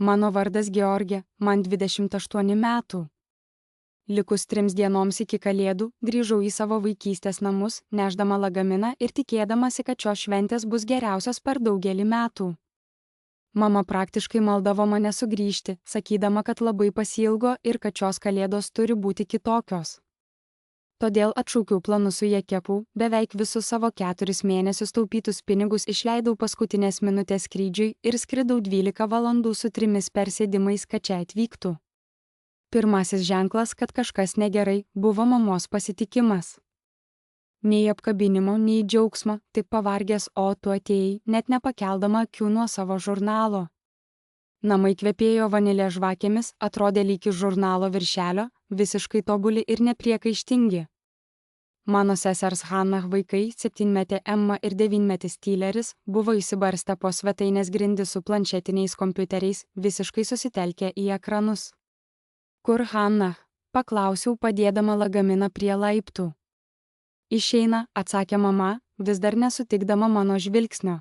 Mano vardas Georgė, man 28 metų. Likus 3 dienoms iki Kalėdų, grįžau į savo vaikystės namus, nešdama lagaminą ir tikėdamasi, kad šios šventės bus geriausios per daugelį metų. Mama praktiškai maldavo mane sugrįžti, sakydama, kad labai pasiilgo ir kad šios Kalėdos turi būti kitokios. Todėl atšaukiau planus su Jekepu, beveik visus savo 4 mėnesius taupytus pinigus išleidau paskutinės minutės skrydžiui ir skridau 12 valandų su 3 persėdimais, kad čia atvyktų. Pirmasis ženklas, kad kažkas negerai, buvo mamos pasitikimas. Nei apkabinimo, nei džiaugsmo, tik pavargęs, o tu atėjai, net nepakeldama akių nuo savo žurnalo. Namai kvepėjo vanilės žvakėmis, atrodė lyg iš žurnalo viršelio, visiškai tobuli ir nepriekaištingi. Mano sesers Hannah vaikai, 7-metė Emma ir 9-metis Tyleris, buvo įsibarstę po svetainės grindis su planšetiniais kompiuteriais, visiškai susitelkę į ekranus. Kur Hannah? Paklausiau, padėdama lagaminą prie laiptų. Išeina, atsakė mama, vis dar nesutikdama mano žvilgsnio.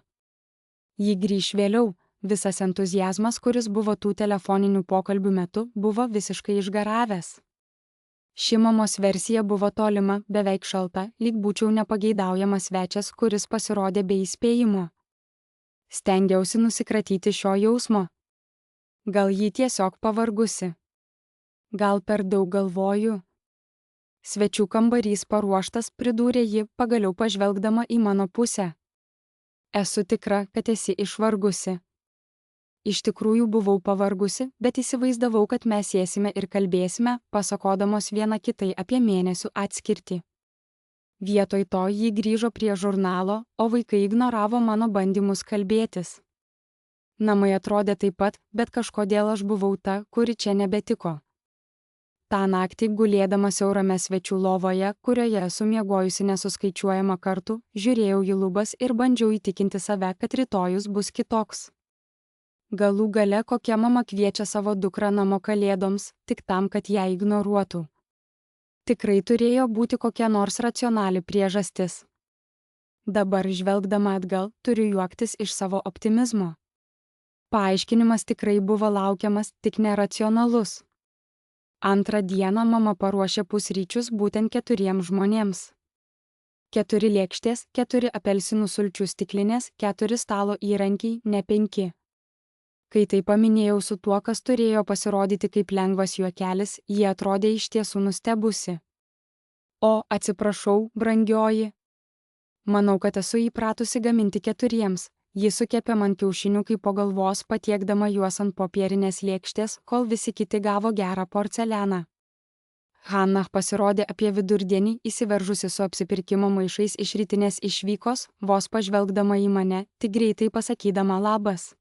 Ji grįš vėliau, visas entuziazmas, kuris buvo tų telefoninių pokalbių metu, buvo visiškai išgaravęs. Ši mamos versija buvo tolima, beveik šalta, lyg būčiau nepageidaujamas svečias, kuris pasirodė be įspėjimo. Stengiausi nusikratyti šio jausmo. Gal ji tiesiog pavargusi. Gal per daug galvoju. Svečių kambarys paruoštas, pridūrė ji, pagaliau pažvelgdama į mano pusę. Esu tikra, kad esi išvargusi. Iš tikrųjų buvau pavargusi, bet įsivaizdavau, kad mes sėsime ir kalbėsime, pasakodamos viena kitai apie mėnesių atskirtį. Vietoj to ji grįžo prie žurnalo, o vaikai ignoravo mano bandymus kalbėtis. Namai atrodė taip pat, bet kažkodėl aš buvau ta, kuri čia nebetiko. Ta naktį, gulėdama siaurame svečių lovoje, kurioje esu miegojusi nesuskaičiuojama kartų, žiūrėjau į lubas ir bandžiau įtikinti save, kad rytojus bus kitoks. Galų gale kokia mama kviečia savo dukrą namo Kalėdoms, tik tam, kad ją ignoruotų. Tikrai turėjo būti kokia nors racionali priežastis. Dabar, žvelgdama atgal, turiu juoktis iš savo optimizmo. Paaiškinimas tikrai buvo laukiamas, tik neracionalus. Antrą dieną mama paruošė pusryčius būtent 4 žmonėms. 4 lėkštės, 4 apelsinų sulčių stiklinės, 4 stalo įrankiai, ne 5. Kai tai paminėjau su tuo, kas turėjo pasirodyti kaip lengvas juokelis, ji atrodė iš tiesų nustebusi. O, atsiprašau, brangioji. Manau, kad esu įpratusi gaminti 4. Ji sukepė man kiaušinių kaip po galvos, patiekdama juos ant popierinės lėkštės, kol visi kiti gavo gerą porcelianą. Hannah pasirodė apie vidurdienį, įsiveržusi su apsipirkimo maišais iš rytinės išvykos, vos pažvelgdama į mane, tik greitai pasakydama labas.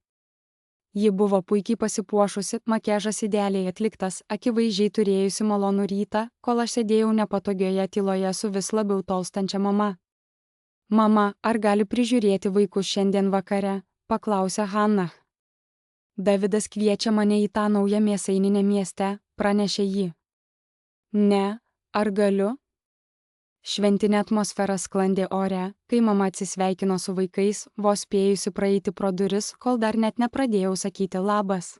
Ji buvo puikiai pasipuošusi, makiažas idealiai atliktas, akivaizdžiai turėjusi malonų rytą, kol aš sėdėjau nepatogioje tyloje su vis labiau tolstančia mama. Mama, ar gali prižiūrėti vaikus šiandien vakare? Paklausė Hannah. Davidas kviečia mane į tą naują mėsaininę mieste, pranešė ji. Ne, ar galiu? Šventinė atmosfera sklandė ore, kai mama atsisveikino su vaikais, vos spėjusi praeiti pro duris, kol dar net nepradėjau sakyti labas.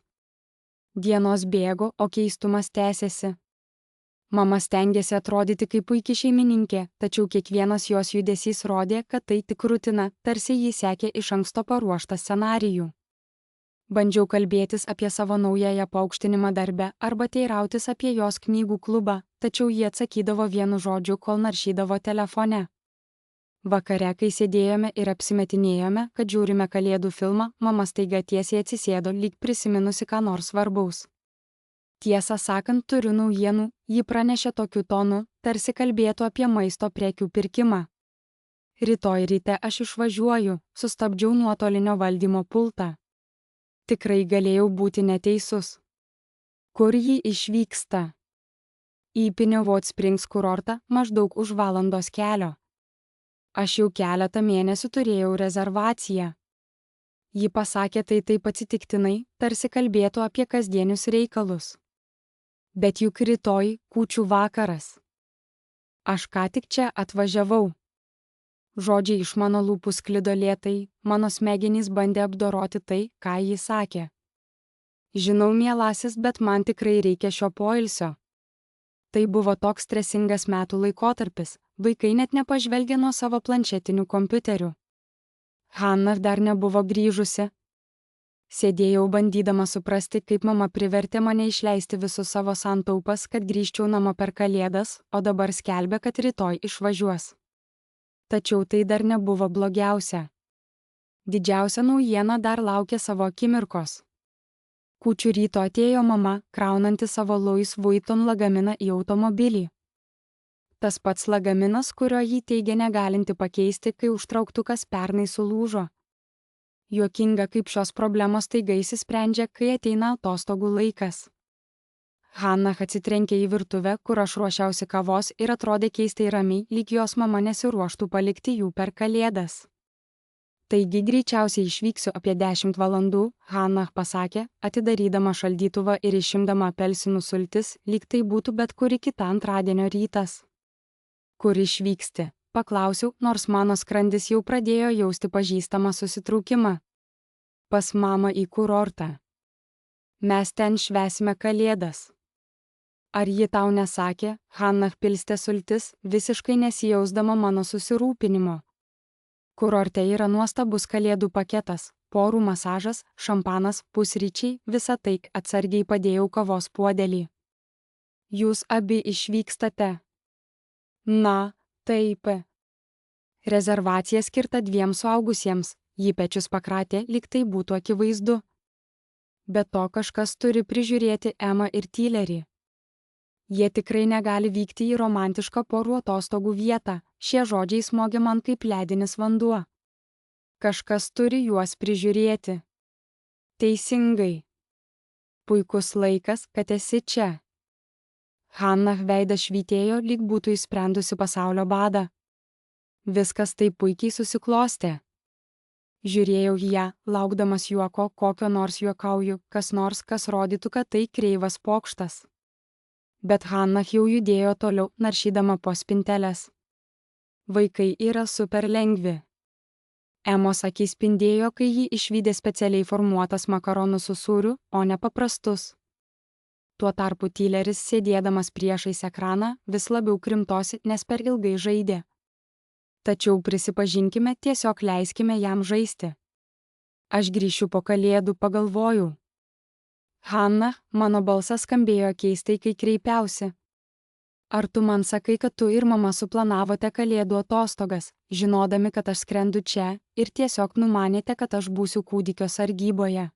Dienos bėgo, o keistumas tęsėsi. Mama stengėsi atrodyti kaip puiki šeimininkė, tačiau kiekvienas jos judesys rodė, kad tai tik rutina, tarsi ji sekė iš anksto paruoštą scenarijų. Bandžiau kalbėtis apie savo naująją paaukštinimą darbe arba teirautis apie jos knygų klubą, tačiau ji atsakydavo vienu žodžiu, kol naršydavo telefone. Vakare, kai sėdėjome ir apsimetinėjome, kad žiūrime Kalėdų filmą, mama staiga tiesiai atsisėdo, lyg prisiminusi ką nors svarbaus. Tiesą sakant, turiu naujienų, ji pranešė tokiu tonu, tarsi kalbėtų apie maisto prekių pirkimą. Rytoj ryte aš išvažiuoju, sustabdžiau nuotolinio valdymo pultą. Tikrai galėjau būti neteisus. Kur ji išvyksta? Į Pinewood Springs kurortą, maždaug už valandos kelio. Aš jau keletą mėnesių turėjau rezervaciją. Ji pasakė tai taip atsitiktinai, tarsi kalbėtų apie kasdienius reikalus. Bet juk rytoj kūčių vakaras. Aš ką tik čia atvažiavau. Žodžiai iš mano lūpų sklido lėtai, mano smegenys bandė apdoroti tai, ką ji sakė. Žinau, mielasis, bet man tikrai reikia šio poilsio. Tai buvo toks stresingas metų laikotarpis, vaikai net nepažvelgė nuo savo planšetinių kompiuterių. Hana dar nebuvo grįžusi. Sėdėjau bandydama suprasti, kaip mama privertė mane išleisti visus savo santaupas, kad grįžčiau namo per Kalėdas, o dabar skelbia, kad rytoj išvažiuos. Tačiau tai dar nebuvo blogiausia. Didžiausia naujiena dar laukė savo akimirkos. Kūčių ryto atėjo mama, kraunanti savo Louis Vuitton lagaminą į automobilį. Tas pats lagaminas, kurio jį teigia negalinti pakeisti, kai užtrauktukas pernai sulūžo. Juokinga, kaip šios problemos taiga išsisprendžia, kai ateina atostogų laikas. Hana atsitrenkė į virtuvę, kur aš ruošiausi kavos ir atrodė keistai ramiai, lyg jos mama nesiruoštų palikti jų per Kalėdas. Taigi greičiausiai išvyksiu apie 10 valandų, Hana pasakė, atidarydama šaldytuvą ir išimdama apelsinų sultis, lyg tai būtų bet kuri kita antradienio rytas. Kur išvyksti? Paklausiau, nors mano skrandis jau pradėjo jausti pažįstamą susitraukimą. Pas mamą į kurortą. Mes ten švęsime Kalėdas. Ar ji tau nesakė? Hana pilstė sultis, visiškai nesijausdama mano susirūpinimo. Kurorte yra nuostabus Kalėdų paketas, porų masažas, šampanas, pusryčiai, visa tai atsargiai padėjau kavos puodelį. Jūs abi išvykstate. Na, taip. Rezervacija skirta 2 suaugusiems, jį pečius pakratė, lyg tai būtų akivaizdu. Be to kažkas turi prižiūrėti Emą ir Tylerį. Jie tikrai negali vykti į romantišką porų atostogų vietą, šie žodžiai smogė man kaip ledinis vanduo. Kažkas turi juos prižiūrėti. Teisingai. Puikus laikas, kad esi čia. Hana veidas švytėjo, lyg būtų išsprendusi pasaulio badą. Viskas taip puikiai susiklostė. Žiūrėjau į ją, laukdamas juoko, kokio nors juokauju, kas nors, kas rodytų, kad tai kreivas pokštas. Bet Hana jau judėjo toliau, naršydama po spinteles. Vaikai yra super lengvi. Emos akys spindėjo, kai ji išvydė specialiai formuotas makaronų su sūriu, o ne paprastus. Tuo tarpu Tyleris, sėdėdamas priešais ekraną, vis labiau krimtosi, nes per ilgai žaidė. Tačiau prisipažinkime, tiesiog leiskime jam žaisti. Aš grįšiu po Kalėdų, pagalvojau. Hana, mano balsas skambėjo keistai, kai kreipiausi. Ar tu man sakai, kad tu ir mama suplanavote Kalėdų atostogas, žinodami, kad aš skrendu čia, ir tiesiog numanėte, kad aš būsiu kūdikio sargyboje?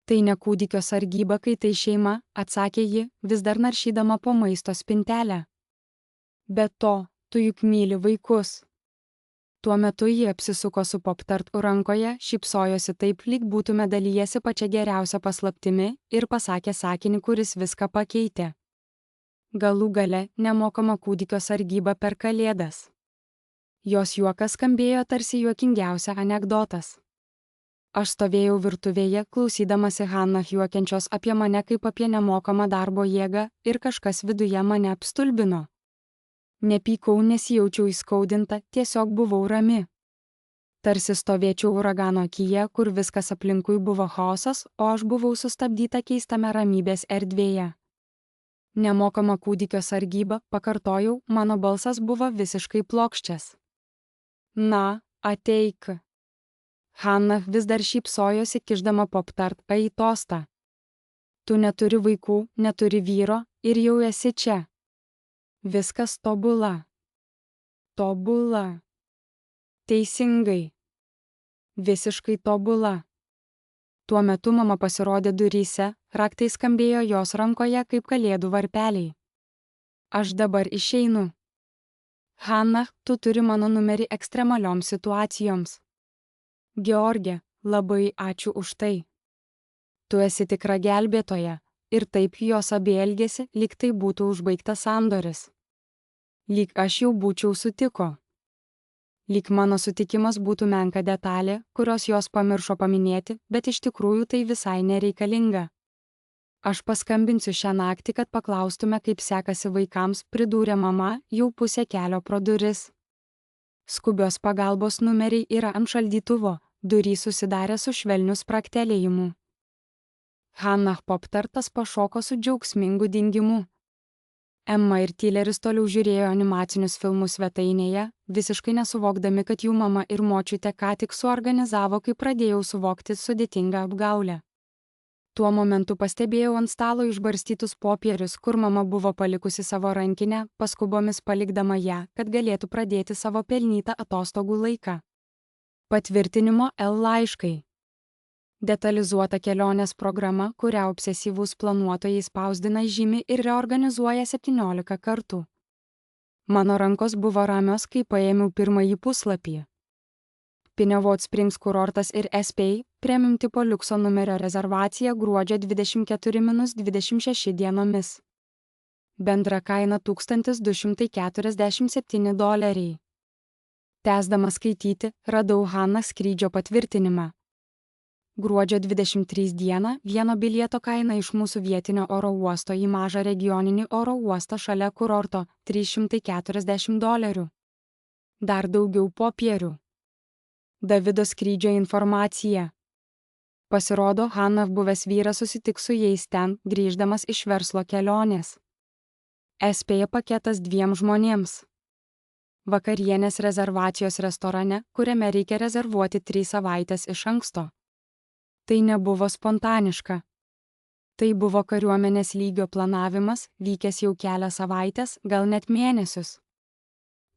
Tai ne kūdikio sargyba, kai tai šeima, atsakė ji, vis dar naršydama po maisto spintelę. Be to, tu juk myli vaikus. Tuo metu ji apsisuko su Pop-Tart rankoje, šypsojosi taip, lyg būtume dalyjęsi pačia geriausia paslaptimi ir pasakė sakinį, kuris viską pakeitė. Galų gale nemokama kūdikio sargyba per Kalėdas. Jos juokas skambėjo tarsi juokingiausia anekdotas. Aš stovėjau virtuvėje, klausydamasi Hana juokiančios apie mane kaip apie nemokamą darbo jėgą ir kažkas viduje mane apstulbino. Nepykau, nesijaučiau įskaudinta, tiesiog buvau rami. Tarsi stovėčiau uragano akyje, kur viskas aplinkui buvo chaosas, o aš buvau sustabdyta keistame ramybės erdvėje. Nemokama kūdikio sargyba, pakartojau, mano balsas buvo visiškai plokščias. Na, ateik. Hana vis dar šypsojosi, kišdama Pop-Tart į tostą. Tu neturi vaikų, neturi vyro ir jau esi čia. Viskas tobula. Tobula. Teisingai. Visiškai tobula. Tuo metu mama pasirodė duryse, raktai skambėjo jos rankoje kaip kalėdų varpeliai. Aš dabar išeinu. Hana, tu turi mano numerį ekstremalioms situacijoms. George, labai ačiū už tai. Tu esi tikra gelbėtoja, ir taip jos abi elgėsi, lyg tai būtų užbaigtas sandoris. Lyg aš jau būčiau sutiko. Lyg mano sutikimas būtų menka detalė, kurios jos pamiršo paminėti, bet iš tikrųjų tai visai nereikalinga. Aš paskambinsiu šią naktį, kad paklaustume, kaip sekasi vaikams, pridūrė mama, jau pusę kelio pro duris. Skubios pagalbos numeriai yra ant šaldytuvo, durys susidarė su švelniu spragtelėjimu. Hannah Poptartas pašoko su džiaugsmingu dingimu. Emma ir Tyleris toliau žiūrėjo animacinius filmus svetainėje, visiškai nesuvokdami, kad jų mama ir močiutė ką tik suorganizavo, kai pradėjau suvokti sudėtingą apgaulę. Tuo momentu pastebėjau ant stalo išbarstytus popierius, kur mama buvo palikusi savo rankinę, paskubomis palikdama ją, kad galėtų pradėti savo pelnytą atostogų laiką. Patvirtinimo L laiškai. Detalizuota kelionės programa, kurią obsesyvūs planuotojai spausdina, žymi ir reorganizuoja 17 kartų. Mano rankos buvo ramios, kai paėmiau pirmąjį puslapį. Pinewood Springs kurortas ir SPA, premium tipo liukso numerio rezervacija gruodžio 24-26 dienomis. Bendra kaina $1247. Tęsdama skaityti, radau Hannah skrydžio patvirtinimą. Gruodžio 23 dieną vieno bilieto kaina iš mūsų vietinio oro uosto į mažą regioninį oro uostą šalia kurorto $340. Dar daugiau popierių. Davido skrydžio informacija. Pasirodo, Hannah buvęs vyras susitiks su jais ten, grįždamas iš verslo kelionės. Spėja paketas 2 žmonėms. Vakarienės rezervacijos restorane, kuriame reikia rezervuoti 3 savaitės iš anksto. Tai nebuvo spontaniška. Tai buvo kariuomenės lygio planavimas, vykęs jau kelias savaites, gal net mėnesius.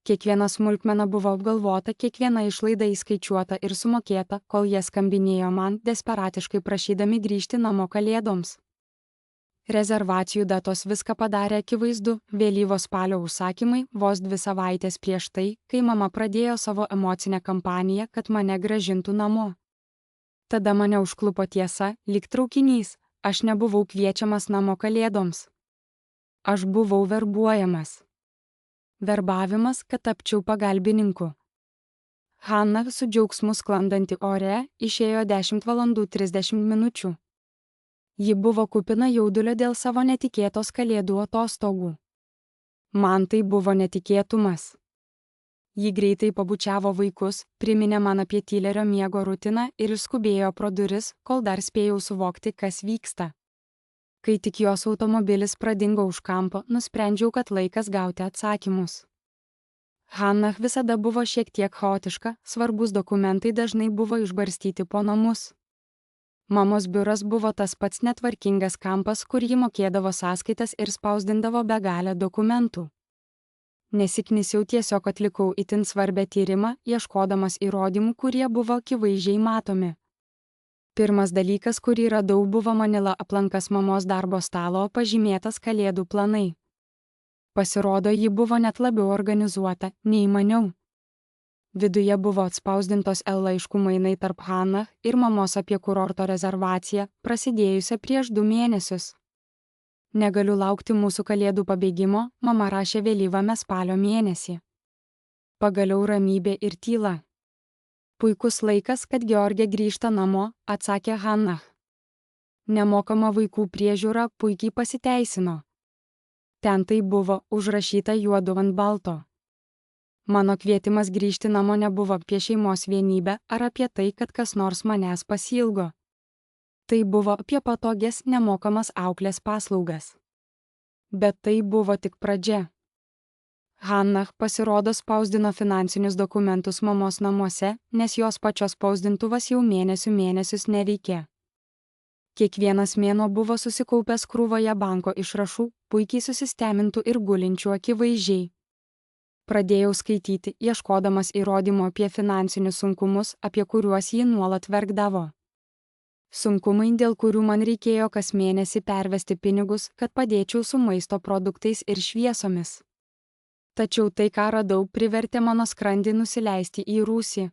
Kiekviena smulkmena buvo apgalvota, kiekviena išlaida įskaičiuota ir sumokėta, kol jie skambinėjo man, desperatiškai prašydami grįžti namo kalėdoms. Rezervacijų datos viską padarė akivaizdu, vėlyvo spalio užsakymai vos 2 savaitės prieš tai, kai mama pradėjo savo emocinę kampaniją, kad mane grąžintų namo. Tada mane užklupo tiesa, lyg traukinys, aš nebuvau kviečiamas namo kalėdoms. Aš buvau verbuojamas. Verbavimas, kad tapčiau pagalbininku. Hannah su džiaugsmu sklandanti ore išėjo 10:30. Ji buvo kupina jaudulio dėl savo netikėtos kalėdų atostogų. Man tai buvo netikėtumas. Ji greitai pabučiavo vaikus, priminė man apie Tylerio miego rutiną ir išskubėjo pro duris, kol dar spėjau suvokti, kas vyksta. Kai tik jos automobilis pradingo už kampo, nusprendžiau, kad laikas gauti atsakymus. Hannah visada buvo šiek tiek chaotiška, svarbus dokumentai dažnai buvo išbarstyti po namus. Mamos biuras buvo tas pats netvarkingas kampas, kur ji mokėdavo sąskaitas ir spausdindavo begalę dokumentų. Nesiknisiau, tiesiog atlikau itin svarbę tyrimą, ieškodamas įrodymų, kurie buvo akivaizdžiai matomi. Pirmas dalykas, kurį radau, buvo Manila aplankas mamos darbo stalo, pažymėtas kalėdų planai. Pasirodo, ji buvo net labiau organizuota, nei maniau. Viduje buvo atspausdintos L laiškų mainai tarp Hannah ir mamos apie kurorto rezervaciją, prasidėjusią prieš 2 mėnesius. Negaliu laukti mūsų kalėdų pabėgimo, mama rašė vėlyvame spalio mėnesį. Pagaliau ramybė ir tyla. Puikus laikas, kad Georgė grįžta namo, atsakė Hannah. Nemokama vaikų priežiūra puikiai pasiteisino. Ten tai buvo užrašyta juodu ant balto. Mano kvietimas grįžti namo nebuvo apie šeimos vienybę ar apie tai, kad kas nors manęs pasiilgo. Tai buvo apie patogias nemokamas auklės paslaugas. Bet tai buvo tik pradžia. Hannah pasirodo spausdino finansinius dokumentus mamos namuose, nes jos pačios spausdintuvas jau mėnesius neveikė. Kiekvienas mėnuo buvo susikaupęs krūvoje banko išrašų, puikiai susistemintų ir gulinčių akivaizdžiai. Pradėjau skaityti, ieškodamas įrodymų apie finansinius sunkumus, apie kuriuos ji nuolat verkdavo. Sunkumai, dėl kurių man reikėjo kas mėnesį pervesti pinigus, kad padėčiau su maisto produktais ir šviesomis. Tačiau tai, ką radau, privertė mano skrandį nusileisti į rūsį.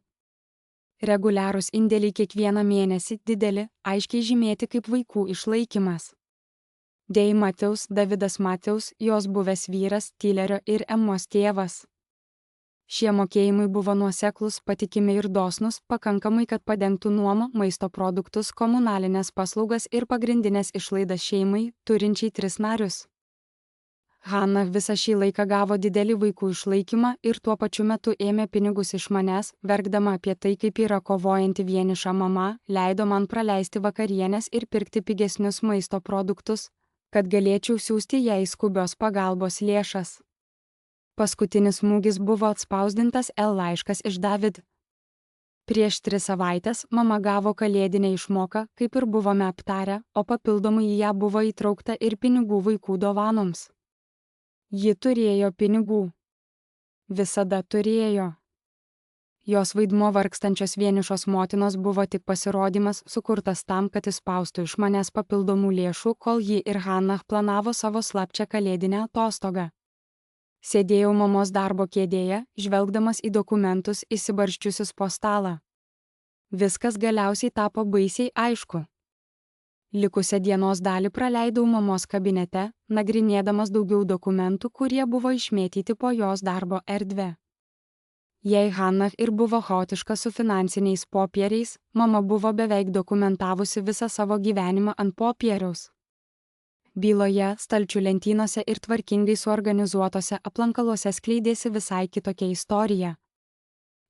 Reguliarūs indėliai kiekvieną mėnesį, dideli, aiškiai žymėti kaip vaikų išlaikymas. Dei Matthews, Davidas Matthews, jos buvęs vyras, Tylerio ir Emmos tėvas. Šie mokėjimai buvo nuoseklūs, patikimi ir dosnūs, pakankamai, kad padengtų nuomą, maisto produktus, komunalinės paslaugas ir pagrindinės išlaidas šeimai, turinčiai 3 narius. Hana visą šį laiką gavo didelį vaikų išlaikymą ir tuo pačiu metu ėmė pinigus iš manęs, verkdama apie tai, kaip yra kovojanti vieniša mama, leido man praleisti vakarienės ir pirkti pigesnius maisto produktus, kad galėčiau siųsti jai skubios pagalbos lėšas. Paskutinis smūgis buvo atspausdintas laiškas iš David. Prieš 3 savaitės mama gavo kalėdinę išmoką, kaip ir buvome aptarę, o papildomai į ją buvo įtraukta ir pinigų vaikų dovanoms. Ji turėjo pinigų. Visada turėjo. Jos vaidmuo vargstančios vienišos motinos buvo tik pasirodymas, sukurtas tam, kad įspaustų iš manęs papildomų lėšų, kol ji ir Hannah planavo savo slapčią kalėdinę atostogą. Sėdėjau mamos darbo kėdėje, žvelgdamas į dokumentus įsibarščiusius po stalą. Viskas galiausiai tapo baisiai aišku. Likusią dienos dalį praleidau mamos kabinete, nagrinėdamas daugiau dokumentų, kurie buvo išmėtyti po jos darbo erdvę. Jei Hannah ir buvo chaotiška su finansiniais popieriais, mama buvo beveik dokumentavusi visą savo gyvenimą ant popieriaus. Byloje, stalčių lentynose ir tvarkingai suorganizuotose aplankaluose skleidėsi visai kitokia istorija.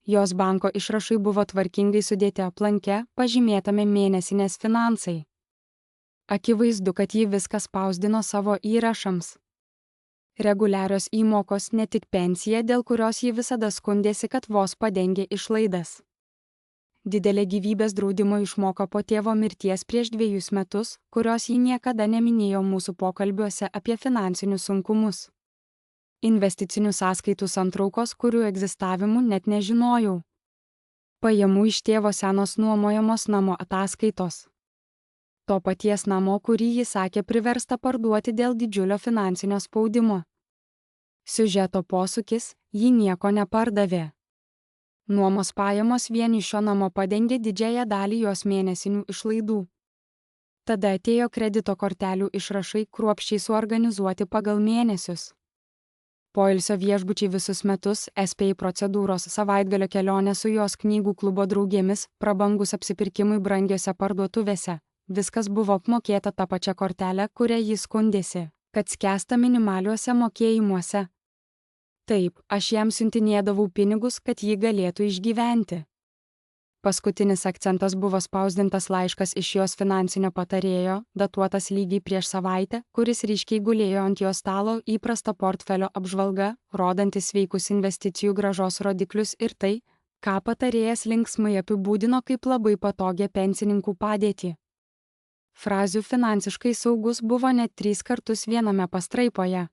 Jos banko išrašai buvo tvarkingai sudėti aplanke, pažymėtame mėnesinės finansai. Akivaizdu, kad ji viską spausdino savo įrašams. Reguliarios įmokos, ne tik pensija, dėl kurios ji visada skundėsi, kad vos padengė išlaidas. Didelė gyvybės draudimo išmoka po tėvo mirties prieš 2 metus, kurios ji niekada neminėjo mūsų pokalbiuose apie finansinius sunkumus. Investicinių sąskaitų santraukos, kurių egzistavimų net nežinojau. Pajamų iš tėvo senos nuomojamos namo ataskaitos. To paties namo, kurį jis sakė priversta parduoti dėl didžiulio finansinio spaudimo. Siužeto posūkis, ji nieko nepardavė. Nuomos pajamos vien iš šio namo padengė didžiąją dalį jos mėnesinių išlaidų. Tada atėjo kredito kortelių išrašai kruopščiai suorganizuoti pagal mėnesius. Poilsio viešbučiai visus metus, SPI procedūros, savaitgalio kelionė su jos knygų klubo draugėmis, prabangus apsipirkimai brangiose parduotuvėse. Viskas buvo apmokėta tą pačią kortelę, kurią jis skundėsi, kad skęsta minimaliuose mokėjimuose. Taip, aš jam siuntinėdavau pinigus, kad ji galėtų išgyventi. Paskutinis akcentas buvo spausdintas laiškas iš jos finansinio patarėjo, datuotas lygiai prieš savaitę, kuris ryškiai gulėjo ant jo stalo, įprasta portfelio apžvalga, rodantis sveikus investicijų grąžos rodiklius ir tai, ką patarėjas linksmai apibūdino kaip labai patogią pensininkų padėtį. Frazių finansiškai saugus buvo net 3 kartus viename pastraipoje.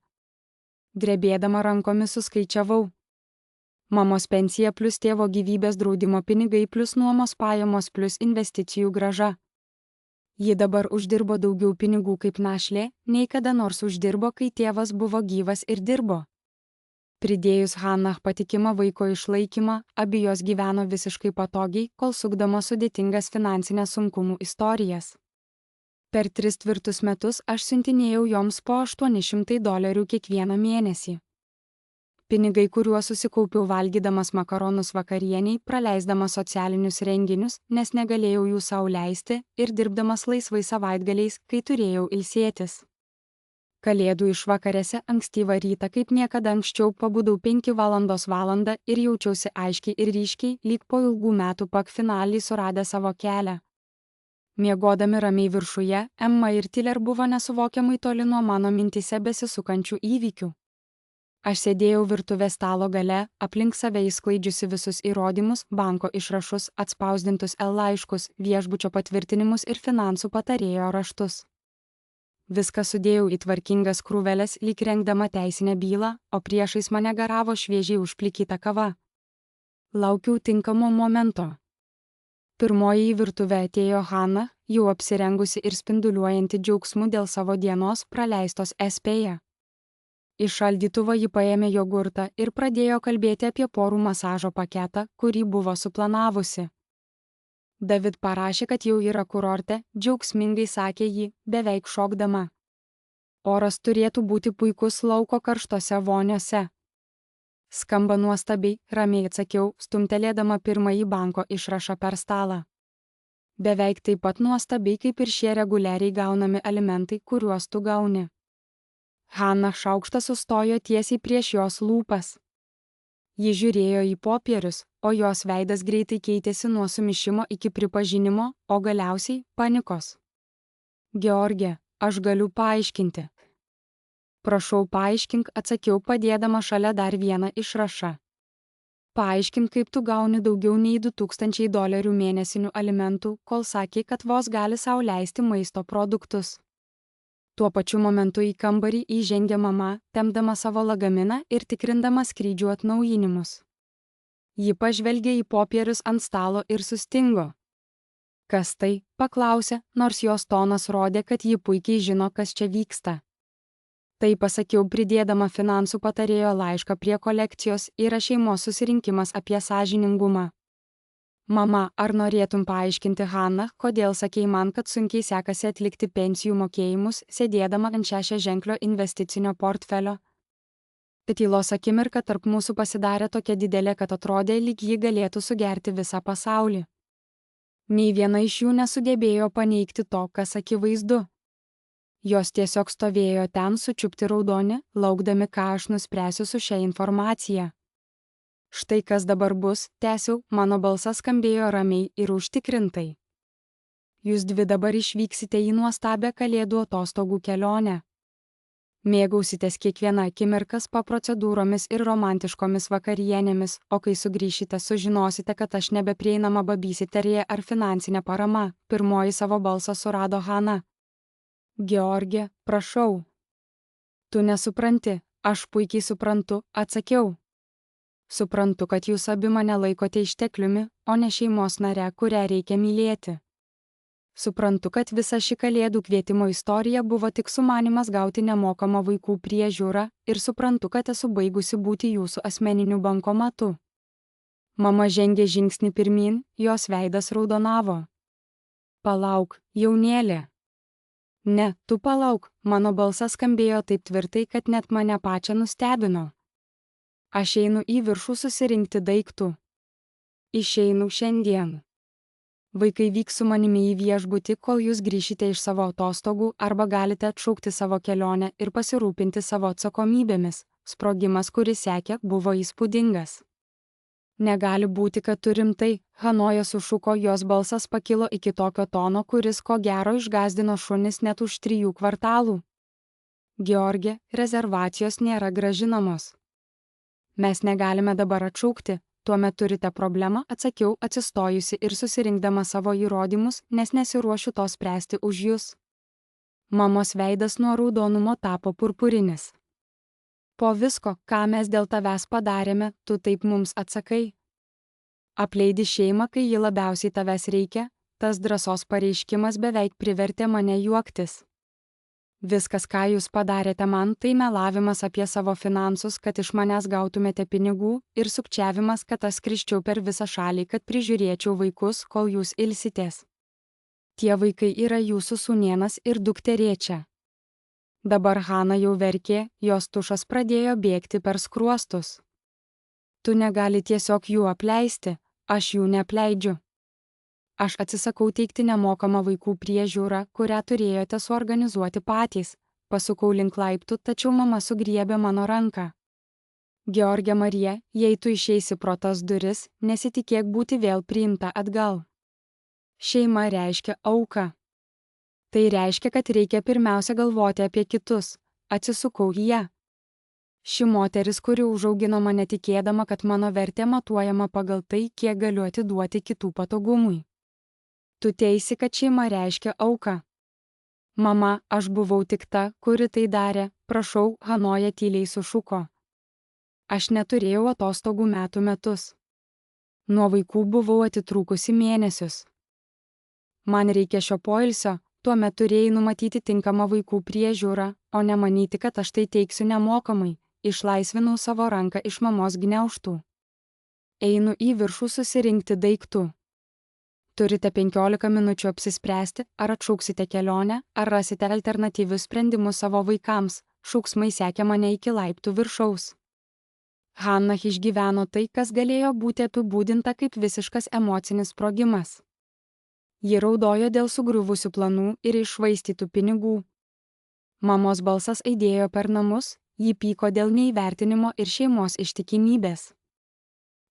Drebėdama rankomis suskaičiavau. Mamos pensija plus tėvo gyvybės draudimo pinigai plus nuomos pajamos plus investicijų grąža. Ji dabar uždirbo daugiau pinigų kaip našlė, nei kada nors uždirbo, kai tėvas buvo gyvas ir dirbo. Pridėjus Hannah patikimą vaiko išlaikymą, abi jos gyveno visiškai patogiai, kol sukdama sudėtingas finansinės sunkumų istorijas. Per 3 tvirtus metus aš siuntinėjau joms po $800 kiekvieną mėnesį. Pinigai, kuriuos susikaupiau valgydamas makaronus vakarieniai, praleisdamas socialinius renginius, nes negalėjau jų sau leisti, ir dirbdamas laisvai savaitgaliais, kai turėjau ilsėtis. Kalėdų išvakarėse ankstyvą rytą kaip niekada anksčiau pabudau 5 ir jaučiausi aiškiai ir ryškiai, lyg po ilgų metų finaliai suradę savo kelią. Miegodami ramiai viršuje, Emma ir Tiller buvo nesuvokiamai toli nuo mano mintise besisukančių įvykių. Aš sėdėjau virtuvės stalo gale, aplink save įsklaidžiusi visus įrodymus, banko išrašus, atspausdintus laiškus, viešbučio patvirtinimus ir finansų patarėjo raštus. Viską sudėjau į tvarkingas krūveles, lyg rengdama teisinę bylą, o priešais mane garavo šviežiai užplikyta kava. Laukiau tinkamo momento. Pirmoji į virtuvę atėjo Hannah, jau apsirengusi ir spinduliuojanti džiaugsmu dėl savo dienos praleistos SP'je. Iš šaldytuvo ji paėmė jogurtą ir pradėjo kalbėti apie porų masažo paketą, kurį buvo suplanavusi. David parašė, kad jau yra kurorte, džiaugsmingai sakė ji, beveik šokdama. Oras turėtų būti puikus lauko karštose voniose. Skamba nuostabiai, ramiai atsakiau, stumtelėdama pirmąjį banko išrašą per stalą. Beveik taip pat nuostabiai, kaip ir šie reguliariai gaunami alimentai, kuriuos tu gauni. Hana šaukštas sustojo tiesiai prieš jos lūpas. Ji žiūrėjo į popierius, o jos veidas greitai keitėsi nuo sumišimo iki pripažinimo, o galiausiai panikos. George, aš galiu paaiškinti. Prašau paaiškink, atsakiau padėdama šalia dar vieną išrašą. Paaiškink, kaip tu gauni daugiau nei $2000 mėnesinių alimentų, kol sakė, kad vos gali sau leisti maisto produktus. Tuo pačiu momentu į kambarį įžengė mama, tempdama savo lagaminą ir tikrindama skrydžių atnaujinimus. Ji pažvelgė į popierius ant stalo ir sustingo. Kas tai? Paklausė, nors jos tonas rodė, kad ji puikiai žino, kas čia vyksta. Tai pasakiau pridėdama finansų patarėjo laišką prie kolekcijos ir šeimos susirinkimas apie sąžiningumą. Mama, ar norėtum paaiškinti, Hana, kodėl sakei man, kad sunkiai sekasi atlikti pensijų mokėjimus, sėdėdama ant 6-ženklio investicinio portfelio? Tylos akimirka tarp mūsų pasidarė tokia didelė, kad atrodė, lyg ji galėtų sugerti visą pasaulį. Nei viena iš jų nesugebėjo paneigti to, kas akivaizdu. Jos tiesiog stovėjo ten sučiupti raudoni, laukdami, ką aš nuspręsiu su šia informacija. Štai kas dabar bus, tęsiau, mano balsas skambėjo ramiai ir užtikrintai. Jūs dvi dabar išvyksite į nuostabią kalėdų atostogų kelionę. Mėgausitės kiekvieną akimirką spa procedūromis ir romantiškomis vakarienėmis, o kai sugrįšite, sužinosite, kad aš nebeprieinama babysiterė ar finansinė parama, pirmoji savo balsą surado Hana. George, prašau. Tu nesupranti, aš puikiai suprantu, atsakiau. Suprantu, kad jūs abi mane laikote ištekliumi, o ne šeimos nare, kurią reikia mylėti. Suprantu, kad visa ši kalėdų kvietimo istorija buvo tik sumanymas gauti nemokamą vaikų priežiūrą ir suprantu, kad esu baigusi būti jūsų asmeniniu bankomatu. Mama žengė žingsnį pirmyn, jos veidas raudonavo. Palauk, jaunėlė. Ne, tu palauk, mano balsas skambėjo taip tvirtai, kad net mane pačią nustebino. Aš einu į viršų susirinkti daiktų. Išeinu šiandien. Vaikai vyks su manimi į viešbutį, kol jūs grįšite iš savo atostogų, arba galite atšaukti savo kelionę ir pasirūpinti savo atsakomybėmis. Sprogimas, kuris sekė, buvo įspūdingas. Negali būti, kad tu rimtai, Hanoje sušuko, jos balsas pakilo iki tokio tono, kuris ko gero išgąsdino šunis net už 3 kvartalų. George, rezervacijos nėra grąžinamos. Mes negalime dabar atšaukti, tuomet turite problemą, atsakiau, atsistojusi ir susirinkdama savo įrodymus, nes nesiruošiu to spręsti už jūs. Mamos veidas nuo raudonumo tapo purpurinis. Po visko, ką mes dėl tavęs padarėme, tu taip mums atsakai. Apleidi šeimą, kai ji labiausiai tavęs reikia, tas drąsos pareiškimas beveik privertė mane juoktis. Viskas, ką jūs padarėte man, tai melavimas apie savo finansus, kad iš manęs gautumėte pinigų, ir sukčiavimas, kad aš skriščiau per visą šalį, kad prižiūrėčiau vaikus, kol jūs ilsitės. Tie vaikai yra jūsų sūnėnas ir dukterėčia. Dabar Hana jau verkė, jos tušas pradėjo bėgti per skruostus. Tu negali tiesiog jų apleisti, aš jų neapleidžiu. Aš atsisakau teikti nemokamą vaikų priežiūrą, kurią turėjote suorganizuoti patys. Pasukau link laiptų, tačiau mama sugriebė mano ranką. George Marija, jei tu išeisi pro tas duris, nesitikėk būti vėl priimta atgal. Šeima reiškia auką. Tai reiškia, kad reikia pirmiausia galvoti apie kitus. Atsisukau į ją. Ši moteris, kuri užaugino mane tikėdama, kad mano vertė matuojama pagal tai, kiek galiu atiduoti kitų patogumui. Tu teisi, kad šeima reiškia auką. Mama, aš buvau tik ta, kuri tai darė, prašau, Hanoje tyliai sušuko. Aš neturėjau atostogų metus. Nuo vaikų buvau atitrūkusi mėnesius. Man reikia šio poilsio, tuomet turėjai numatyti tinkamą vaikų priežiūrą, o nemanyti, kad aš tai teiksiu nemokamai. Išlaisvinau savo ranką iš mamos gniaužtų. Einu į viršų susirinkti daiktų. Turite 15 minučių apsispręsti, ar atšauksite kelionę, ar rasite alternatyvius sprendimus savo vaikams. Šauksmai sekė mane iki laiptų viršaus. Hana išgyveno tai, kas galėjo būti apibūdinta kaip visiškas emocinis sprogimas. Ji raudojo dėl sugriuvusių planų ir iššvaistytų pinigų. Mamos balsas aidėjo per namus, ji pyko dėl neįvertinimo ir šeimos ištikimybės.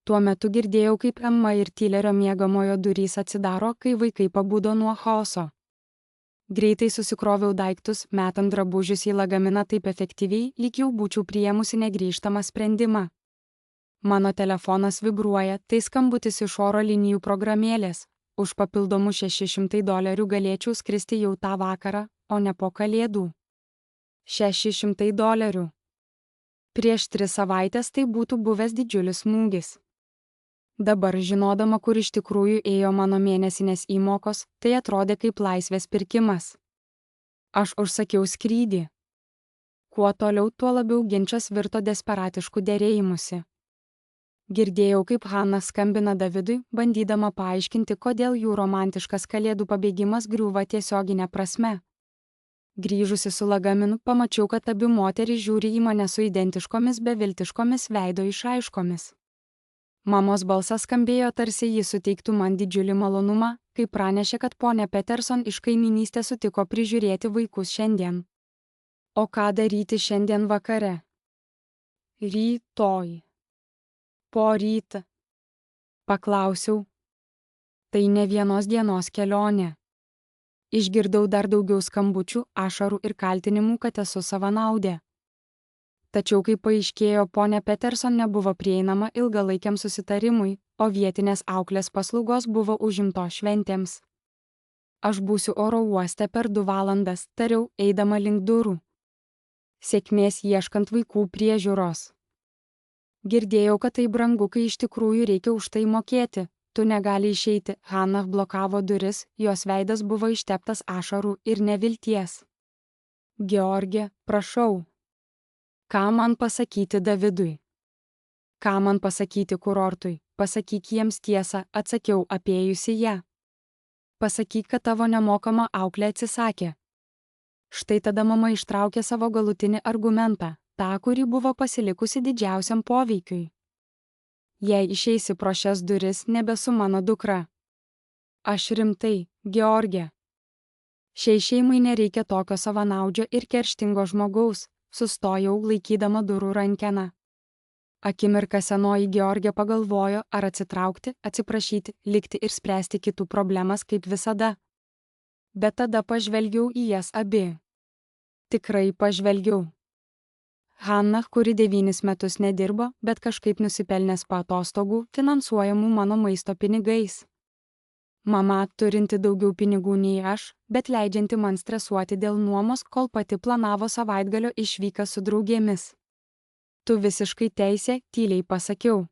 Tuo metu girdėjau, kaip Emma ir Tylerio miegamojo durys atsidaro, kai vaikai pabudo nuo chaoso. Greitai susikroviau daiktus, metant drabužius į lagaminą taip efektyviai, lyg jau būčiau priėmusi negrįžtamą sprendimą. Mano telefonas vibruoja, tai skambutis iš oro linijų programėlės. Už papildomų $600 galėčiau skristi jau tą vakarą, o ne po kalėdų. $600. Prieš 3 savaitės tai būtų buvęs didžiulis smūgis. Dabar, žinodama, kur iš tikrųjų ėjo mano mėnesinės įmokos, tai atrodė kaip laisvės pirkimas. Aš užsakiau skrydį. Kuo toliau, tuo labiau ginčas virto desperatišku derėjimusi. Girdėjau, kaip Hana skambina Davidui, bandydama paaiškinti, kodėl jų romantiškas kalėdų pabėgimas griūva tiesioginė prasme. Grįžusi su lagaminu, pamačiau, kad abi moterys žiūri į mane su identiškomis beviltiškomis veido išraiškomis. Mamos balsas skambėjo, tarsi ji suteiktų man didžiulį malonumą, kai pranešė, kad ponia Peterson iš kaimynystės sutiko prižiūrėti vaikus šiandien. O ką daryti šiandien vakare? Rytoj. Poryt. Paklausiau. Tai ne vienos dienos kelionė. Išgirdau dar daugiau skambučių, ašarų ir kaltinimų, kad esu savanaudė. Tačiau, kaip paaiškėjo, ponia Peterson nebuvo prieinama ilgalaikiam susitarimui, o vietinės auklės paslaugos buvo užimtos šventėms. Aš būsiu oro uoste per 2 valandas, tariau, eidama link durų. Sėkmės ieškant vaikų priežiūros. Girdėjau, kad tai brangu, kai iš tikrųjų reikia už tai mokėti. Tu negali išeiti. Hana blokavo duris, jos veidas buvo išteptas ašarų ir nevilties. George, prašau. Ką man pasakyti Davidui? Ką man pasakyti kurortui? Pasakyk jiems tiesą, atsakiau, apėjusi ją. Pasakyk, kad tavo nemokama auklė atsisakė. Štai tada mama ištraukė savo galutinį argumentą, tą, kurį buvo pasilikusi didžiausiam poveikiui. Jei išeisi pro šias duris, nebesu mano dukra. Aš rimtai, George. Šiai šeimai nereikia tokio savanaudžio ir kerštingo žmogaus, sustojau laikydama durų rankeną. Akimirką senoji George pagalvojo, ar atsitraukti, atsiprašyti, likti ir spręsti kitų problemas kaip visada. Bet tada pažvelgiau į jas abi. Tikrai pažvelgiau. Hana, kuri 9 metus nedirbo, bet kažkaip nusipelnęs paatostogų, finansuojamų mano maisto pinigais. Mama, turinti daugiau pinigų nei aš, bet leidžianti man stresuoti dėl nuomos, kol pati planavo savaitgalio išvyką su draugėmis. Tu visiškai teisė, tyliai pasakiau.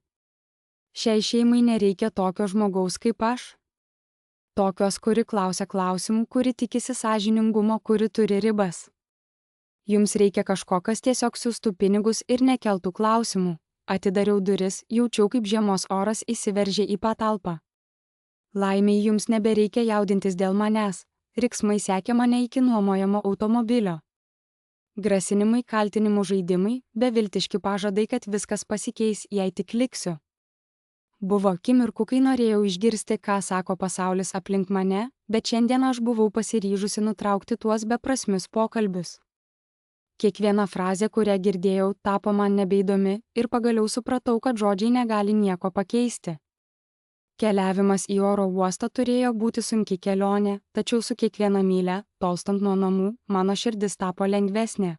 Šiai šeimai nereikia tokio žmogaus kaip aš. Tokios, kuri klausia klausimų, kuri tikisi sąžiningumo, kuri turi ribas. Jums reikia kažko, kas tiesiog siųstų pinigus ir nekeltų klausimų. Atidariau duris, jaučiau, kaip žiemos oras įsiveržė į patalpą. Laimiai, jums nebereikia jaudintis dėl manęs. Riksmai sekė mane iki nuomojamo automobilio. Grasinimai, kaltinimų žaidimai, beviltiški pažadai, kad viskas pasikeis, jei tik liksiu. Buvo akimirkų, kai norėjau išgirsti, ką sako pasaulis aplink mane, bet šiandien aš buvau pasiryžusi nutraukti tuos beprasmius pokalbius. Kiekviena frazė, kurią girdėjau, tapo man nebeįdomi ir pagaliau supratau, kad žodžiai negali nieko pakeisti. Keliavimas į oro uostą turėjo būti sunki kelionė, tačiau su kiekviena mylia, tolstant nuo namų, mano širdis tapo lengvesnė.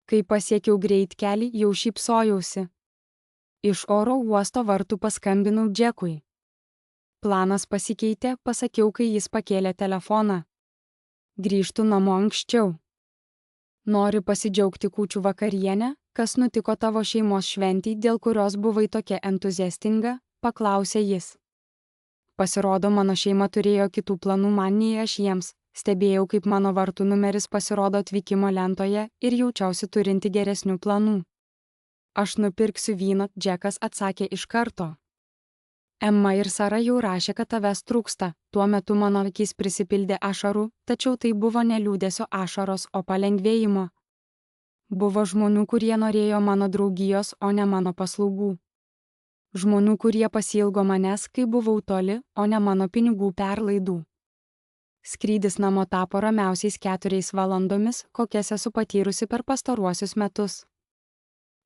Kai pasiekiau greitkelį, jau šypsojausi. Iš oro uosto vartų paskambinau Džekui. Planas pasikeitė, pasakiau, kai jis pakėlė telefoną. Grįžtu namo anksčiau. Nori pasidžiaugti kūčių vakarienę, kas nutiko tavo šeimos šventei, dėl kurios buvai tokia entuziastinga, paklausė jis. Pasirodo, mano šeima turėjo kitų planų man nei aš jiems. Stebėjau, kaip mano vartų numeris pasirodo atvykimo lentoje ir jaučiausi turinti geresnių planų. Aš nupirksiu vyno, Džekas atsakė iš karto. Emma ir Sara jau rašė, kad tavęs trūksta. Tuo metu mano akys prisipildė ašarų, tačiau tai buvo ne liūdesio ašaros, o palengvėjimo. Buvo žmonių, kurie norėjo mano draugijos, o ne mano paslaugų. Žmonių, kurie pasiilgo manęs, kai buvau toli, o ne mano pinigų perlaidų. Skrydis namo tapo ramiausiais 4 valandomis, kokias esu patyrusi per pastaruosius metus.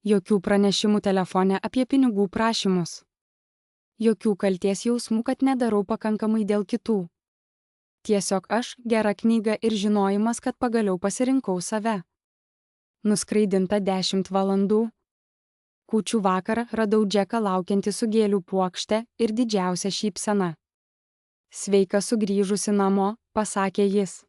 Jokių pranešimų telefone apie pinigų prašymus. Jokių kalties jausmų, kad nedarau pakankamai dėl kitų. Tiesiog aš, gera knyga ir žinojimas, kad pagaliau pasirinkau save. Nuskraidinta 10 valandų. Kūčių vakarą radau Džeką laukiantį su gėlių puokšte ir didžiausia šypsena. Sveika sugrįžusi namo, pasakė jis.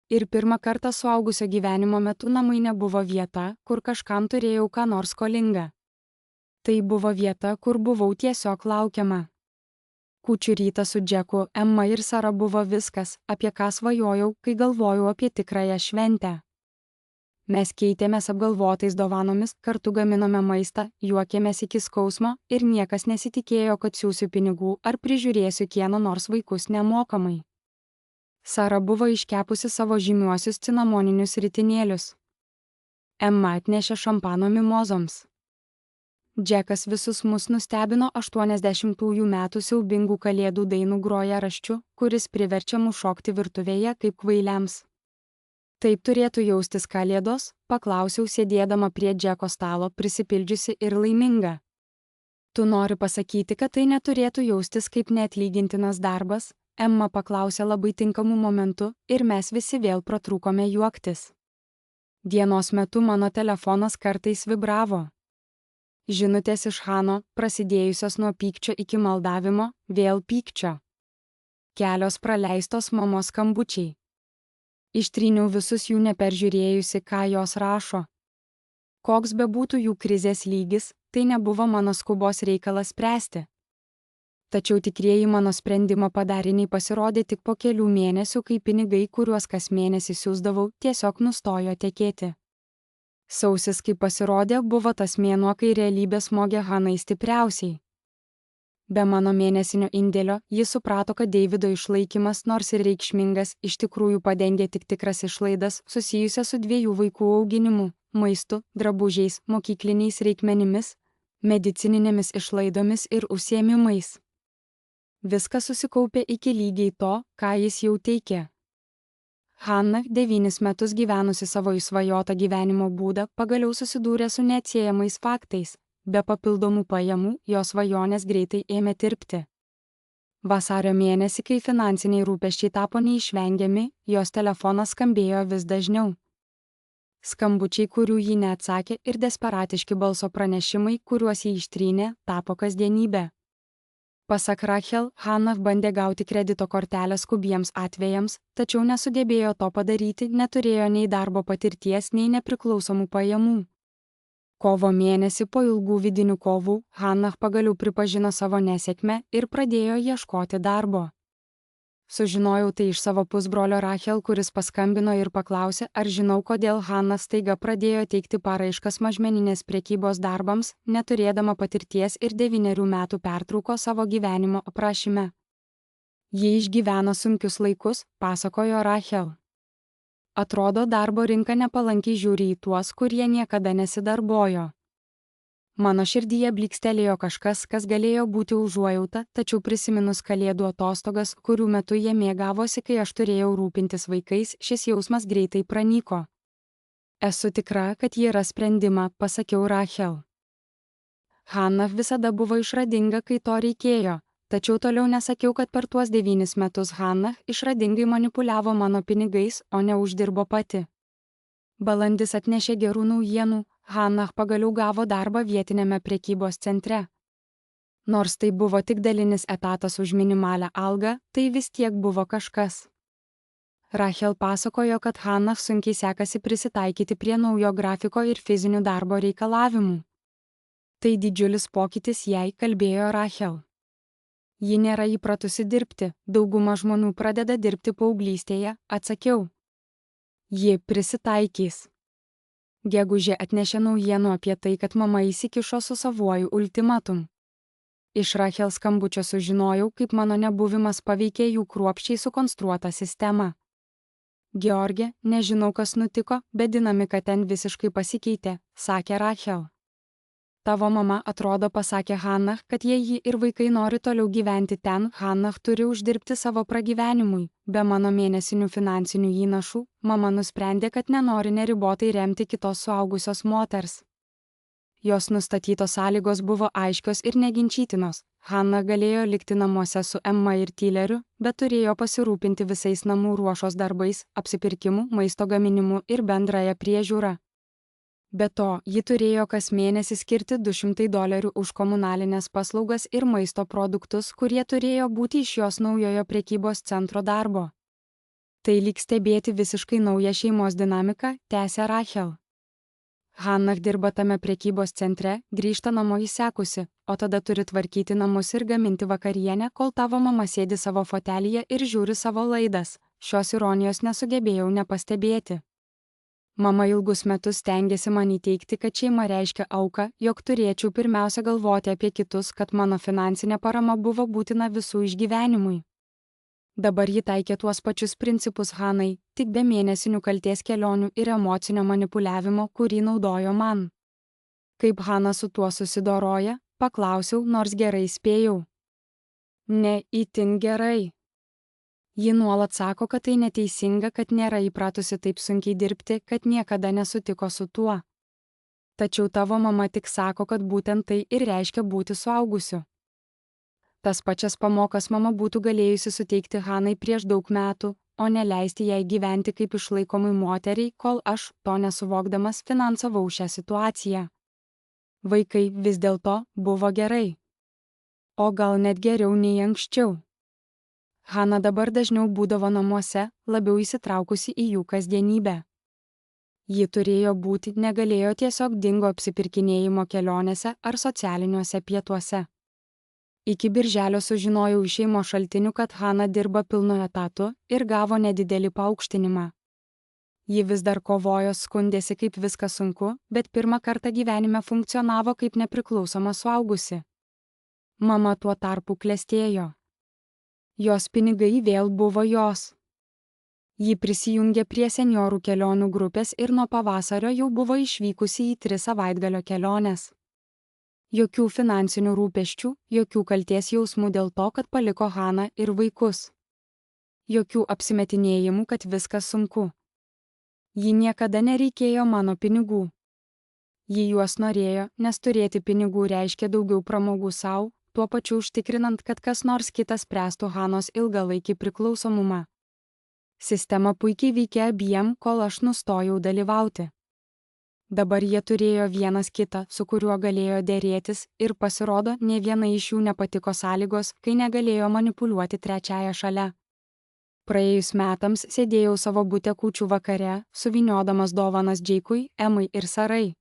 Ir pirmą kartą suaugusio gyvenimo metu namai nebuvo vieta, kur kažkam turėjau ką nors skolinga. Tai buvo vieta, kur buvau tiesiog laukiama. Kūčių rytą su Džeku, Emma ir Sara buvo viskas, apie ką svajojau, kai galvojau apie tikrąją šventę. Mes keitėmės apgalvotais dovanomis, kartu gaminome maistą, juokėmės iki skausmo ir niekas nesitikėjo, kad siųsiu pinigų ar prižiūrėsiu kieno nors vaikus nemokamai. Sara buvo iškepusi savo žymiuosius cinamoninius ritinėlius. Emma atnešė šampano mimozoms. Džekas visus mus nustebino 80-ųjų metų siaubingų kalėdų dainų grojaraščiu, kuris priverčia mus šokti virtuvėje kaip kvailiams. Taip turėtų jaustis kalėdos, paklausiau sėdėdama prie Džeko stalo, prisipildžiusi ir laiminga. Tu nori pasakyti, kad tai neturėtų jaustis kaip neatlygintinas darbas? Emma paklausė labai tinkamu momentu ir mes visi vėl pratrūkome juoktis. Dienos metu mano telefonas kartais vibravo. Žinutės iš Hano, prasidėjusios nuo pykčio iki maldavimo, vėl pykčio. Kelios praleistos mamos skambučiai. Ištryniau visus jų neperžiūrėjusi, ką jos rašo. Koks bebūtų jų krizės lygis, tai nebuvo mano skubos reikalas spręsti. Tačiau tikrieji mano sprendimo padariniai pasirodė tik po kelių mėnesių, kai pinigai, kuriuos kas mėnesį siųsdavau, tiesiog nustojo tekėti. Sausis, kai pasirodė, buvo tas mėnuo, kai realybė smogė Hanai stipriausiai. Be mano mėnesinio indėlio, jis suprato, kad Deivido išlaikymas, nors ir reikšmingas, iš tikrųjų padengė tik tikras išlaidas susijusias su 2 vaikų auginimu, maistu, drabužiais, mokykliniais reikmenimis, medicininėmis išlaidomis ir užsiėmimais. Viskas susikaupė iki lygiai to, ką jis jau teikė. Hana, 9 metus gyvenusi savo išsvajotą gyvenimo būdą, pagaliau susidūrė su neatsiejamais faktais. Be papildomų pajamų, jos svajonės greitai ėmė tirpti. Vasario mėnesį, kai finansiniai rūpesčiai tapo neišvengiami, jos telefonas skambėjo vis dažniau. Skambučiai, kurių ji neatsakė, ir desperatiški balso pranešimai, kuriuos ji ištrynė, tapo kasdienybė. Pasak Rachel, Hana bandė gauti kredito kortelę skubiems atvejams, tačiau nesugebėjo to padaryti, neturėjo nei darbo patirties, nei nepriklausomų pajamų. Kovo mėnesį po ilgų vidinių kovų, Hana pagaliau pripažino savo nesėkmę ir pradėjo ieškoti darbo. Sužinojau tai iš savo pusbrolio Rachel, kuris paskambino ir paklausė, ar žinau, kodėl Hana staiga pradėjo teikti paraiškas mažmeninės prekybos darbams, neturėdama patirties ir 9 metų pertrauko savo gyvenimo aprašyme. Ji išgyveno sunkius laikus, pasakojo Rachel. Atrodo, darbo rinka nepalankiai žiūri į tuos, kurie niekada nesidarbojo. Mano širdyje blykstelėjo kažkas, kas galėjo būti užuojauta, tačiau prisiminus kalėdų atostogas, kurių metu jie mėgavosi, kai aš turėjau rūpintis vaikais, šis jausmas greitai pranyko. Esu tikra, kad ji ras sprendimą, pasakiau Rachel. Hana visada buvo išradinga, kai to reikėjo. Tačiau toliau nesakiau, kad per tuos 9 metus Hana išradingai manipuliavo mano pinigais, o ne uždirbo pati. Balandis atnešė gerų naujienų, Hana pagaliau gavo darbą vietinėme prekybos centre. Nors tai buvo tik dalinis etatas už minimalią algą, tai vis tiek buvo kažkas. Rachel pasakojo, kad Hana sunkiai sekasi prisitaikyti prie naujo grafiko ir fizinių darbo reikalavimų. Tai didžiulis pokytis jai, kalbėjo Rachel. Ji nėra įpratusi dirbti, dauguma žmonių pradeda dirbti paauglystėje, atsakiau. Ji prisitaikys. Gegužė atnešė naujienų apie tai, kad mama įsikišo su savuoju ultimatum. Iš Rachel skambučio sužinojau, kaip mano nebuvimas paveikė jų kruopščiai sukonstruotą sistemą. George, nežinau, kas nutiko, bet dinamika ten visiškai pasikeitė, sakė Rachel. Tavo mama atrodo pasakė Hannah, kad jei ji ir vaikai nori toliau gyventi ten, Hannah turi uždirbti savo pragyvenimui. Be mano mėnesinių finansinių įnašų, mama nusprendė, kad nenori neribotai remti kitos suaugusios moters. Jos nustatytos sąlygos buvo aiškios ir neginčytinos. Hannah galėjo likti namuose su Emma ir Tyleriu, bet turėjo pasirūpinti visais namų ruošos darbais, apsipirkimu, maisto gaminimu ir bendrąją priežiūrą. Be to, ji turėjo kas mėnesį skirti $200 už komunalinės paslaugas ir maisto produktus, kurie turėjo būti iš jos naujojo prekybos centro darbo. Tai lyg stebėti visiškai naują šeimos dinamiką, tęsė Rachel. Hannah dirba tame prekybos centre, grįžta namo įsekusi, o tada turi tvarkyti namus ir gaminti vakarienę, kol tavo mama sėdi savo fotelyje ir žiūri savo laidas. Šios ironijos nesugebėjau nepastebėti. Mama ilgus metus stengiasi man įteigti, kad šeima reiškia auką, jog turėčiau pirmiausia galvoti apie kitus, kad mano finansinė parama buvo būtina visų išgyvenimui. Dabar ji taikė tuos pačius principus Hannai, tik be mėnesinių kaltės kelionių ir emocinio manipuliavimo, kurį naudojo man. Kaip Hannah su tuo susidoroja, paklausiau, nors gerai spėjau. Ne itin gerai. Ji nuolat sako, kad tai neteisinga, kad nėra įpratusi taip sunkiai dirbti, kad niekada nesutiko su tuo. Tačiau tavo mama tik sako, kad būtent tai ir reiškia būti suaugusiu. Tas pačias pamokas mama būtų galėjusi suteikti Hannai prieš daug metų, o neleisti jai gyventi kaip išlaikomai moteriai, kol aš, to nesuvokdamas, finansavau šią situaciją. Vaikai vis dėlto buvo gerai. O gal net geriau nei anksčiau. Hannah dabar dažniau būdavo namuose, labiau įsitraukusi į jų kasdienybę. Ji turėjo būti, negalėjo, tiesiog dingo apsipirkinėjimo kelionėse ar socialiniuose pietuose. Iki birželio sužinojau iš šeimos šaltinių, kad Hannah dirba pilnu etatu ir gavo nedidelį paaukštinimą. Ji vis dar kovojo, skundėsi, kaip viskas sunku, bet pirmą kartą gyvenime funkcionavo kaip nepriklausoma suaugusi. Mama tuo tarpu klestėjo. Jos pinigai vėl buvo jos. Ji prisijungė prie senjorų kelionių grupės ir nuo pavasario jau buvo išvykusi į 3 savaitgalio keliones. Jokių finansinių rūpesčių, jokių kaltės jausmų dėl to, kad paliko Hannah ir vaikus. Jokių apsimetinėjimų, kad viskas sunku. Ji niekada nereikėjo mano pinigų. Ji juos norėjo, nes turėti pinigų reiškia daugiau pramogų savo, tuo pačiu užtikrinant, kad kas nors kitas spręstų Hannahos ilgalaikį priklausomumą. Sistema puikiai veikė abiem, kol aš nustojau dalyvauti. Dabar jie turėjo vienas kitą, su kuriuo galėjo dėrėtis, ir pasirodo, nė viena iš jų nepatiko sąlygos, kai negalėjo manipuliuoti trečiąją šalia. Praėjus metams sėdėjau savo bute kūčių vakare, suvyniodamas dovanas Jake'ui, Emmai ir Sarai.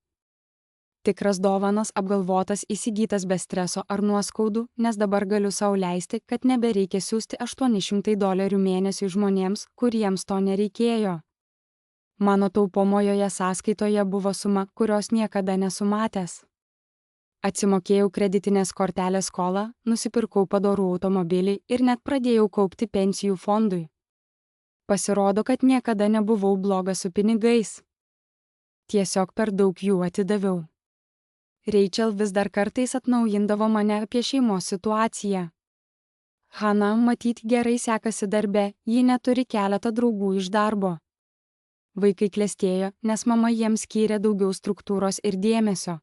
Tikras dovanas, apgalvotas, įsigytas be streso ar nuoskaudų, nes dabar galiu sau leisti, kad nebereikia siųsti $800 mėnesiui žmonėms, kuriems to nereikėjo. Mano taupomojoje sąskaitoje buvo suma, kurios niekada nesumatęs. Atsimokėjau kreditinės kortelės skolą, nusipirkau padorų automobilį ir net pradėjau kaupti pensijų fondui. Pasirodo, kad niekada nebuvau blogas su pinigais. Tiesiog per daug jų atidaviau. Rachel vis dar kartais atnaujindavo mane apie šeimos situaciją. Hannah matyt gerai sekasi darbe, ji neturi keletą draugų iš darbo. Vaikai klestėjo, nes mama jiems skyrė daugiau struktūros ir dėmesio.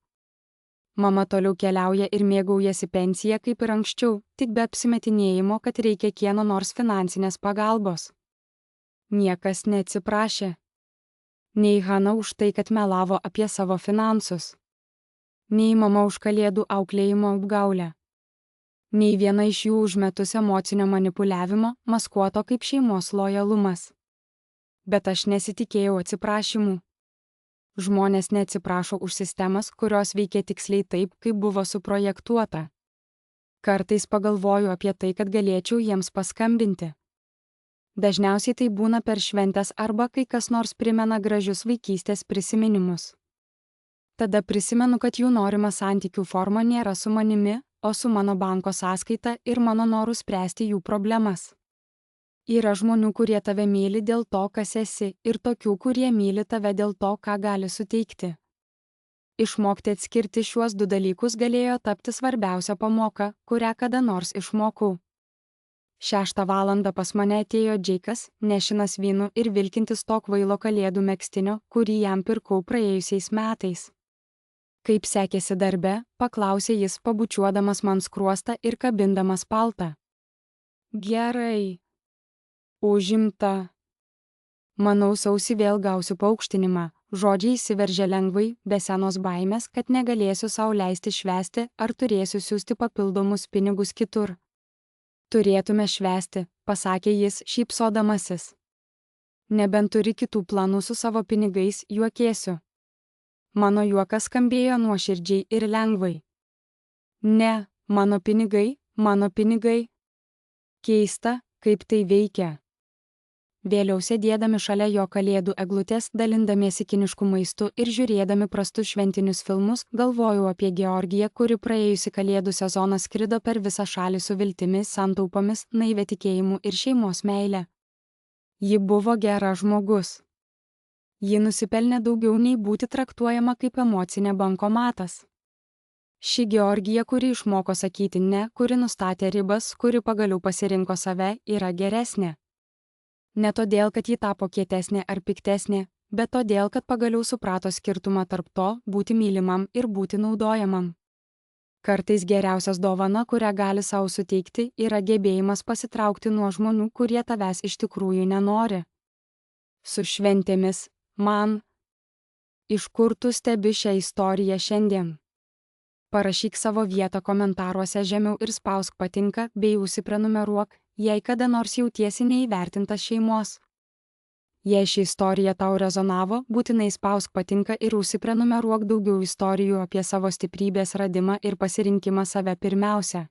Mama toliau keliauja ir mėgaujasi pensiją kaip ir anksčiau, tik be apsimetinėjimo, kad reikia kieno nors finansinės pagalbos. Niekas neatsiprašė. Nei Hannah už tai, kad melavo apie savo finansus. Nei mama už kalėdų auklėjimo apgaulę. Nei viena iš jų už metus emocinio manipuliavimo, maskuoto kaip šeimos lojalumas. Bet aš nesitikėjau atsiprašymų. Žmonės neatsiprašo už sistemas, kurios veikia tiksliai taip, kaip buvo suprojektuota. Kartais pagalvoju apie tai, kad galėčiau jiems paskambinti. Dažniausiai tai būna per šventes arba kai kas nors primena gražius vaikystės prisiminimus. Tada prisimenu, kad jų norima santykių forma nėra su manimi, o su mano banko sąskaita ir mano noru spręsti jų problemas. Yra žmonių, kurie tave myli dėl to, kas esi, ir tokių, kurie myli tave dėl to, ką gali suteikti. Išmokti atskirti šiuos du dalykus galėjo tapti svarbiausia pamoka, kurią kada nors išmokau. 6 valandą pas mane atėjo Džeikas, nešinas vynu ir vilkintis to kvailo kalėdų megztinio, kurį jam pirkau praėjusiais metais. Kaip sekėsi darbe, paklausė jis, pabučiuodamas man skruostą ir kabindamas paltą. Gerai. Užimta. Manau, sausį vėl gausiu paaukštinimą. Žodžiai įsiveržė lengvai, be senos baimės, kad negalėsiu sau leisti švęsti ar turėsiu siųsti papildomus pinigus kitur. Turėtume švęsti, pasakė jis, šypsodamasis. Nebent turi kitų planų su savo pinigais, juokėsiu. Mano juokas skambėjo nuoširdžiai ir lengvai. Ne, mano pinigai, mano pinigai. Keista, kaip tai veikia. Vėliau sėdėdami šalia jo kalėdų eglutės, dalindamiesi kinišku maistu ir žiūrėdami prastus šventinius filmus, galvojau apie Georgiją, kuri praėjusi kalėdų sezoną skrido per visą šalį su viltimis, santaupomis, naivia tikėjimu ir šeimos meile. Ji buvo gera žmogus. Ji nusipelnė daugiau nei būti traktuojama kaip emocinė bankomatas. Ši Georgija, kuri išmoko sakyti ne, kuri nustatė ribas, kuri pagaliau pasirinko save, yra geresnė. Ne todėl, kad ji tapo kietesnė ar piktesnė, bet todėl, kad pagaliau suprato skirtumą tarp to, būti mylimam ir būti naudojamam. Kartais geriausias dovana, kurią gali savo suteikti, yra gebėjimas pasitraukti nuo žmonių, kurie tavęs iš tikrųjų nenori. Su šventėmis, man. Iš kur tu stebi šią istoriją šiandien? Parašyk savo vietą komentaruose žemiau ir spausk patinka bei užsiprenumeruok, jei kada nors jautiesi neįvertintas šeimos. Jei ši istorija tau rezonavo, būtinai spausk patinka ir užsiprenumeruok daugiau istorijų apie savo stiprybės radimą ir pasirinkimą save pirmiausia.